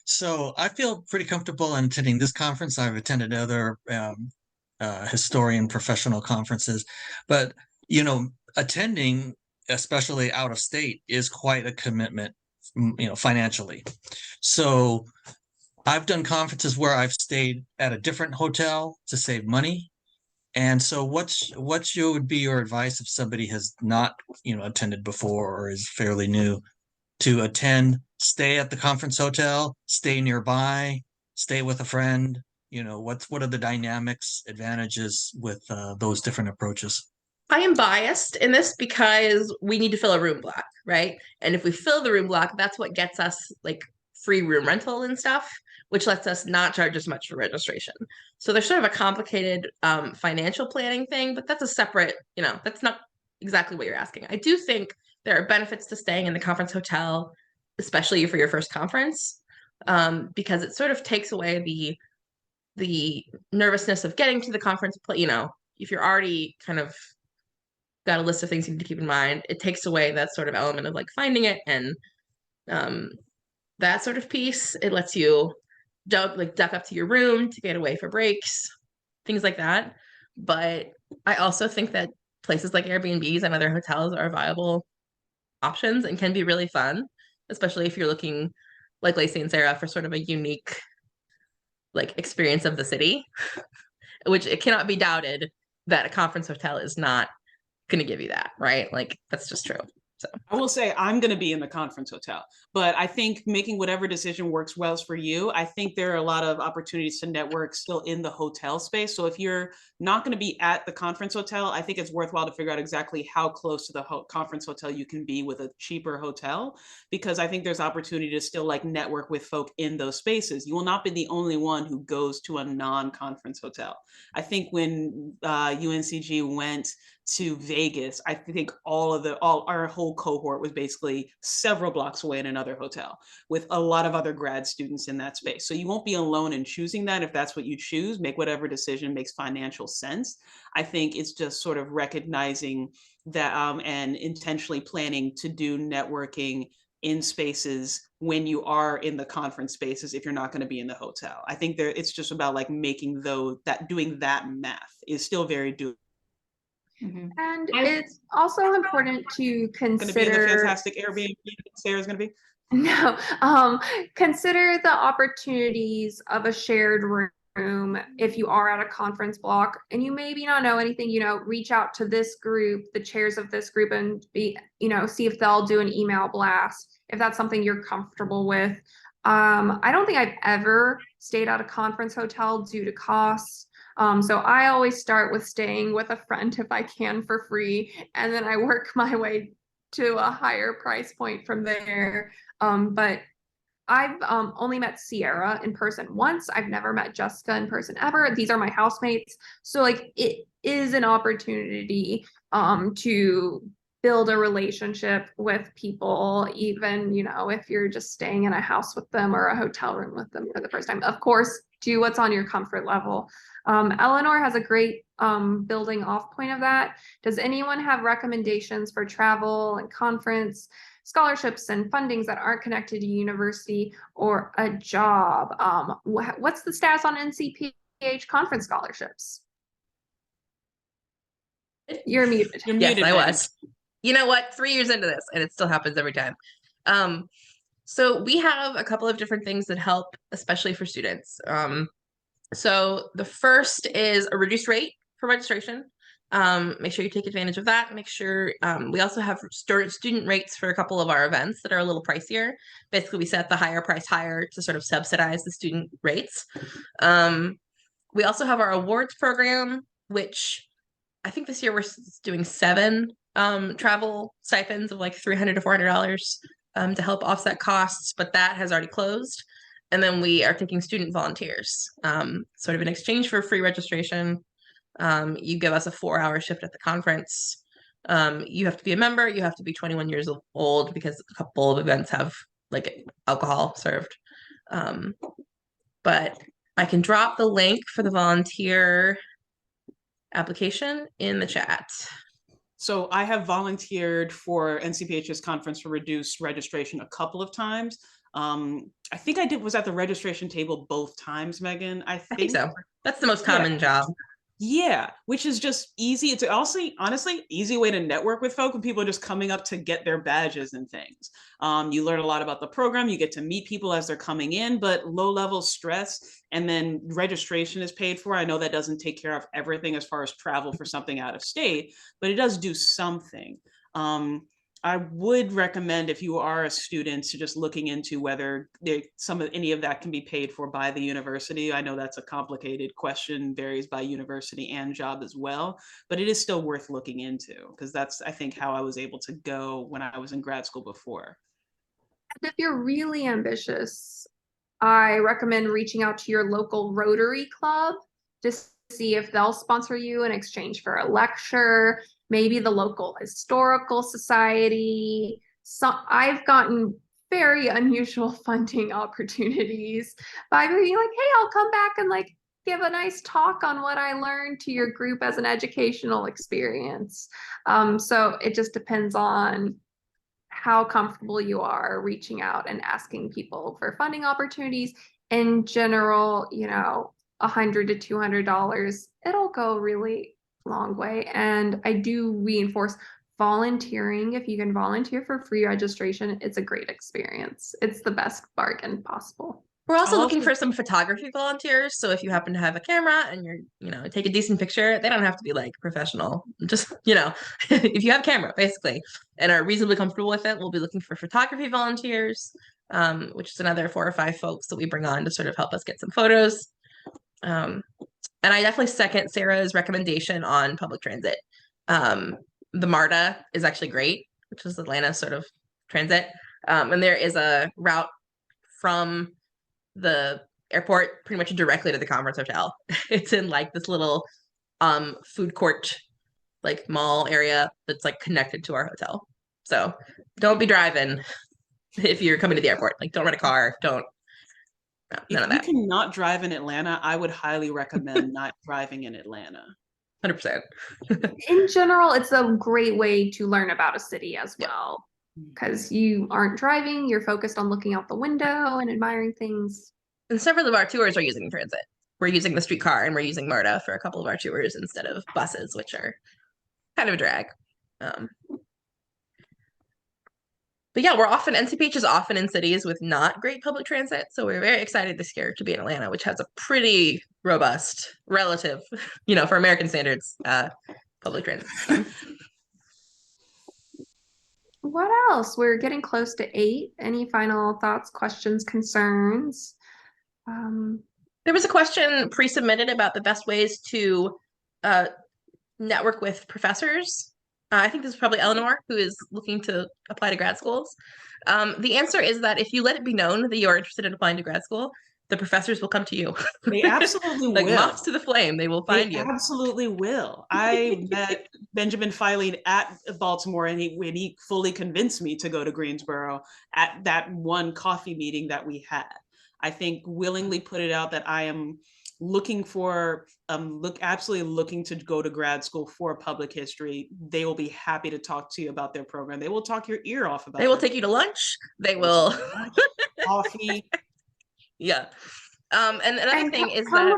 So I feel pretty comfortable in attending this conference. I've attended other historian professional conferences, but attending, especially out of state, is quite a commitment, financially. So I've done conferences where I've stayed at a different hotel to save money. And so what would be your advice if somebody has not, attended before or is fairly new to attend, stay at the conference hotel, stay nearby, stay with a friend? What are the dynamics, advantages with those different approaches? I am biased in this because we need to fill a room block, right? And if we fill the room block, that's what gets us free room rental and stuff, which lets us not charge as much for registration. So there's sort of a complicated financial planning thing, but that's a separate, that's not exactly what you're asking. I do think there are benefits to staying in the conference hotel, especially for your first conference, because it sort of takes away the nervousness of getting to the conference, if you're already kind of got a list of things you need to keep in mind, it takes away that sort of element of like finding it and that sort of piece. It lets you duck up to your room to get away for breaks, things like that. But I also think that places like Airbnbs and other hotels are viable options and can be really fun, especially if you're looking like Lacey and Sarah for sort of a unique like experience of the city, which it cannot be doubted that a conference hotel is not going to give you that, right? Like that's just true. So I will say I'm going to be in the conference hotel, but I think making whatever decision works well for you. I think there are a lot of opportunities to network still in the hotel space. So if you're not going to be at the conference hotel, I think it's worthwhile to figure out exactly how close to the conference hotel you can be with a cheaper hotel, because I think there's opportunity to still like network with folk in those spaces. You will not be the only one who goes to a non-conference hotel. I think when UNCG went to Vegas, I think all our whole cohort was basically several blocks away in another hotel with a lot of other grad students in that space. So you won't be alone in choosing that. If that's what you choose, make whatever decision makes financial sense. I think it's just sort of recognizing that and intentionally planning to do networking in spaces when you are in the conference spaces if you're not going to be in the hotel. I think it's just about like making doing that math is still very doable. Mhm. And it's also important to Going to be in the consider fantastic Airbnb Sarah's going to be. no, consider the opportunities of a shared room if you are at a conference block and you maybe not know anything, reach out to this group, the chairs of this group, and see if they'll do an email blast if that's something you're comfortable with. I don't think I've ever stayed at a conference hotel due to costs. So I always start with staying with a friend if I can for free, and then I work my way to a higher price point from there. But I've only met Sierra in person once. I've never met Jessica in person ever. These are my housemates. So like it is an opportunity to build a relationship with people, even, if you're just staying in a house with them or a hotel room with them for the first time. Of course, do what's on your comfort level. Eleanor has a great building off point of that. Does anyone have recommendations for travel and conference scholarships and fundings that aren't connected to university or a job? What's the status on NCPH conference scholarships? You're muted. You're yes, muted, I Megan. was. You know what? 3 years into this, and it still happens every time. So we have a couple of different things that help, especially for students. So the first is a reduced rate for registration. Make sure you take advantage of that. Make sure we also have student rates for a couple of our events that are a little pricier. Basically, we set the higher price higher to sort of subsidize the student rates. We also have our awards program, which I think this year we're doing 7 travel stipends of like $300 to $400 to help offset costs, but that has already closed. And then we are taking student volunteers, sort of in exchange for free registration. You give us a 4-hour shift at the conference. You have to be a member. You have to be 21 years old because a couple of events have like alcohol served. But I can drop the link for the volunteer application in the chat. So I have volunteered for NCPH's conference for reduced registration a couple of times. I think I was at the registration table both times, Megan. I think so. That's the most common job. Yeah, which is just easy. It's also honestly easy way to network with folk when people are just coming up to get their badges and things. You learn a lot about the program. You get to meet people as they're coming in, but low level stress, and then registration is paid for. I know that doesn't take care of everything as far as travel for something out of state, but it does do something. I would recommend, if you are a student, to just looking into whether any of that can be paid for by the university. I know that's a complicated question, varies by university and job as well, but it is still worth looking into, because that's, I think, how I was able to go when I was in grad school before. And if you're really ambitious, I recommend reaching out to your local Rotary Club to see if they'll sponsor you in exchange for a lecture, maybe the local historical society. So I've gotten very unusual funding opportunities by being like, hey, I'll come back and like give a nice talk on what I learned to your group as an educational experience. So it just depends on how comfortable you are reaching out and asking people for funding opportunities. In general, you know, $100 to $200, it'll go a really long way. And I do reinforce volunteering. If you can volunteer for free registration, it's a great experience. It's the best bargain possible. We're also I'll looking also- for some photography volunteers. So if you happen to have a camera and you're, you know, take a decent picture, they don't have to be like professional. Just, you know, if you have a camera, basically, and are reasonably comfortable with it, we'll be looking for photography volunteers, which is another 4 or 5 folks that we bring on to sort of help us get some photos. And I definitely second Sarah's recommendation on public transit. The MARTA is actually great, which is Atlanta sort of transit. And there is a route from the airport pretty much directly to the conference hotel. It's in like this little food court, like mall area that's like connected to our hotel. So don't be driving if you're coming to the airport. Like don't rent a car. Don't. No, none of If you that. cannot drive in Atlanta, I would highly recommend not driving in Atlanta. 100%. In general, it's a great way to learn about a city as Yep. well. Because you aren't driving, you're focused on looking out the window and admiring things. And several of our tours are using transit. We're using the streetcar and we're using MARTA for a couple of our tours instead of buses, which are kind of a drag. But yeah, NCPH is often in cities with not great public transit. So we're very excited this year to be in Atlanta, which has a pretty robust, relative, you know, for American standards, public transit system. What else? We're getting close to 8. Any final thoughts, questions, concerns? There was a question pre-submitted about the best ways to network with professors. I think this is probably Eleanor, who is looking to apply to grad schools. The answer is that if you let it be known that you are interested in applying to grad school, the professors will come to you. They absolutely Like will. moths to the flame, they will find They you. absolutely will. I met Benjamin Filing at Baltimore, and he fully convinced me to go to Greensboro at that one coffee meeting that we had. I think willingly put it out that I am looking for absolutely looking to go to grad school for public history. They will be happy to talk to you about their program. They will talk your ear off about. They will take you to lunch. They will coffee. Yeah. And another And thing is come- that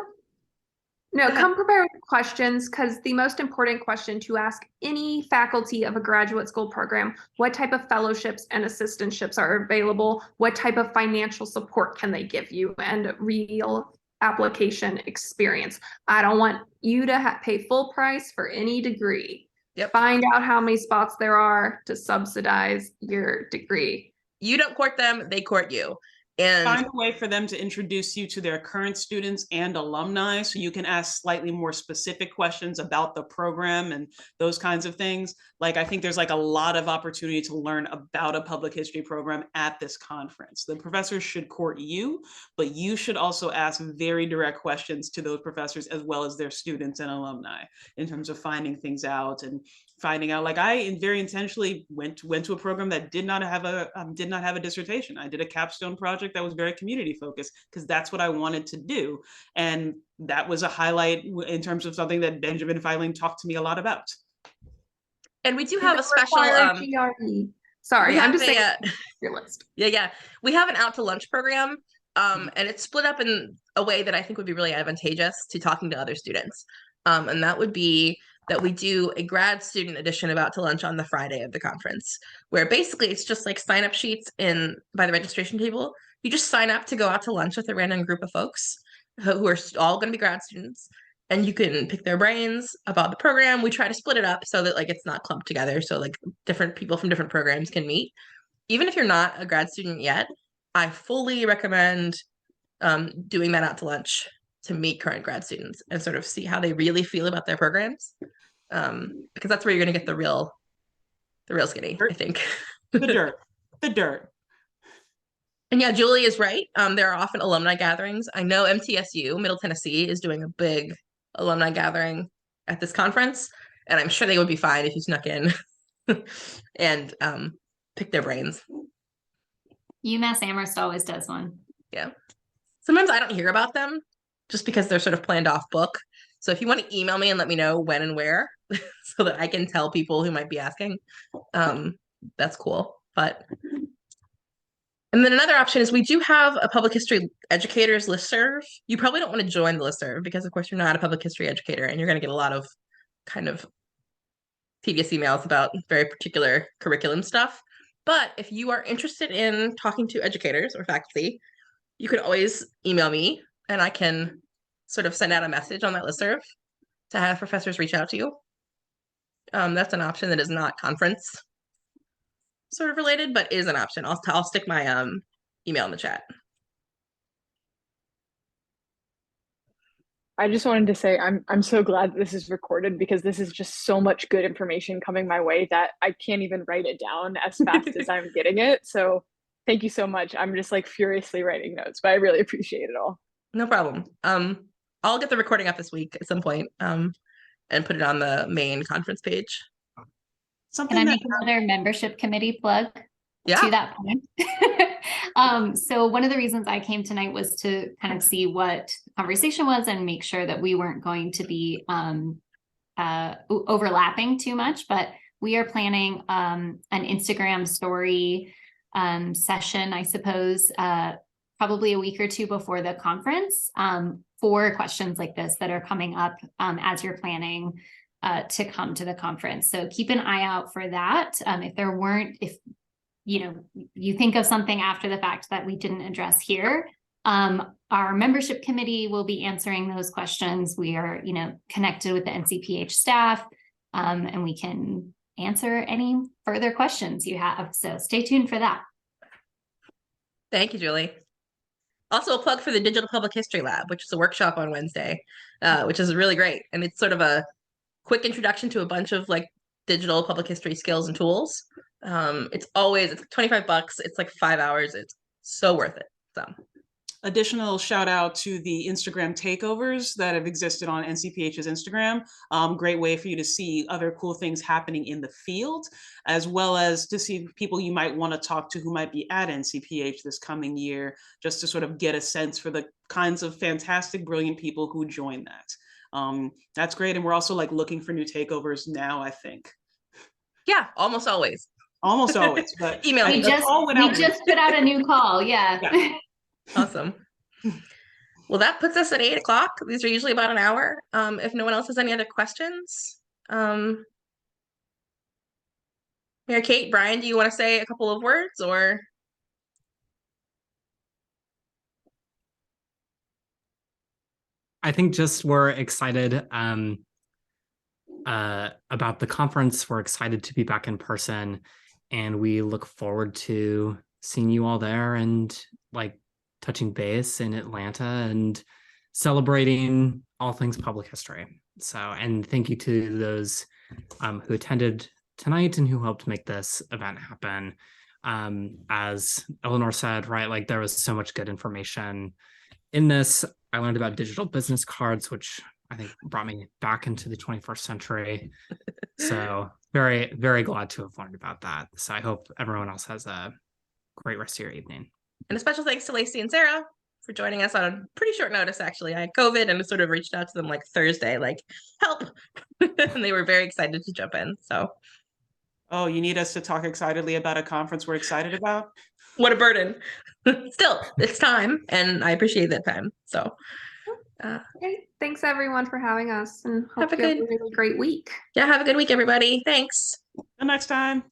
No, Go ahead. come prepared with questions, because the most important question to ask any faculty of a graduate school program: what type of fellowships and assistantships are available? What type of financial support can they give you? And real application experience. I don't want you to pay full price for any degree. Yep. Find out how many spots there are to subsidize your degree. you don't court them, they court you. And Find a way for them to introduce you to their current students and alumni, so you can ask slightly more specific questions about the program and those kinds of things. Like, I think there's like a lot of opportunity to learn about a public history program at this conference. The professors should court you, but you should also ask very direct questions to those professors as well as their students and alumni in terms of finding things out and finding out. Like, I very intentionally went to a program that did not have a dissertation. I did a capstone project that was very community focused because that's what I wanted to do, and that was a highlight in terms of something that Benjamin Filing talked to me a lot about. And we do have a Does it special require GRE? Sorry, we I'm have just a, saying your list. yeah. We have an out to lunch program. And it's split up in a way that I think would be really advantageous to talking to other students. And that would be that we do a grad student edition of Out to Lunch on the Friday of the conference, where basically it's just like sign up sheets by the registration table. You just sign up to go out to lunch with a random group of folks who are all going to be grad students, and you can pick their brains about the program. We try to split it up so that like it's not clumped together, so like different people from different programs can meet. Even if you're not a grad student yet, I fully recommend doing that out to lunch to meet current grad students and sort of see how they really feel about their programs, because that's where you're going to get the real skinny, I think. The dirt. And yeah, Julie is right. There are often alumni gatherings. I know MTSU, Middle Tennessee, is doing a big alumni gathering at this conference, and I'm sure they would be fine if you snuck in and pick their brains. UMass Amherst always does one. Yeah. Sometimes I don't hear about them, just because they're sort of planned off book. So if you want to email me and let me know when and where so that I can tell people who might be asking, that's cool. And then another option is we do have a public history educators listserv. You probably don't want to join the listserv because, of course, you're not a public history educator and you're going to get a lot of kind of tedious emails about very particular curriculum stuff. But if you are interested in talking to educators or faculty, you can always email me and I can sort of send out a message on that listserv to have professors reach out to you. That's an option that is not conference sort of related, but is an option. I'll stick my email in the chat. I just wanted to say I'm so glad that this is recorded because this is just so much good information coming my way that I can't even write it down as fast as I'm getting it. So thank you so much. I'm just like furiously writing notes, but I really appreciate it all. No problem. I'll get the recording up this week at some point, and put it on the main conference page. Can I make another membership committee plug? Yeah. To that point. So one of the reasons I came tonight was to kind of see what the conversation was and make sure that we weren't going to be overlapping too much, but we are planning an Instagram story session, I suppose, probably a week or two before the conference, for questions like this that are coming up as you're planning to come to the conference. So keep an eye out for that. If you think of something after the fact that we didn't address here, our membership committee will be answering those questions. We are, connected with the NCPH staff, and we can answer any further questions you have. So stay tuned for that. Thank you, Julie. Also a plug for the Digital Public History Lab, which is a workshop on Wednesday, which is really great. And it's sort of a quick introduction to a bunch of like digital public history skills and tools. It's $25. It's like 5 hours. It's so worth it. So additional shout out to the Instagram takeovers that have existed on NCPH's Instagram. Great way for you to see other cool things happening in the field, as well as to see people you might want to talk to who might be at NCPH this coming year, just to sort of get a sense for the kinds of fantastic, brilliant people who join that. That's great. And we're also like looking for new takeovers now, I think. Yeah, almost always. Almost always, but email. We just put out a new call. Yeah. Awesome. Well, that puts us at 8 o'clock. These are usually about an hour. If no one else has any other questions, Mary Kate, Brian, do you want to say a couple of words or? I think just we're excited about the conference. We're excited to be back in person, and we look forward to seeing you all there and like touching base in Atlanta and celebrating all things public history. So, and thank you to those who attended tonight and who helped make this event happen. As Eleanor said, right, like there was so much good information in this. I learned about digital business cards, which I think brought me back into the 21st century. So very, very glad to have learned about that. So I hope everyone else has a great rest of your evening. And a special thanks to Lacey and Sarah for joining us on a pretty short notice, actually. I had COVID and sort of reached out to them like Thursday, like, help. And they were very excited to jump in. So. Oh, you need us to talk excitedly about a conference we're excited about? What a burden. Still, it's time, and I appreciate that time. So. Okay. Thanks everyone for having us, and hope have a you have a really great week. Yeah, have a good week, everybody. Thanks. Till next time.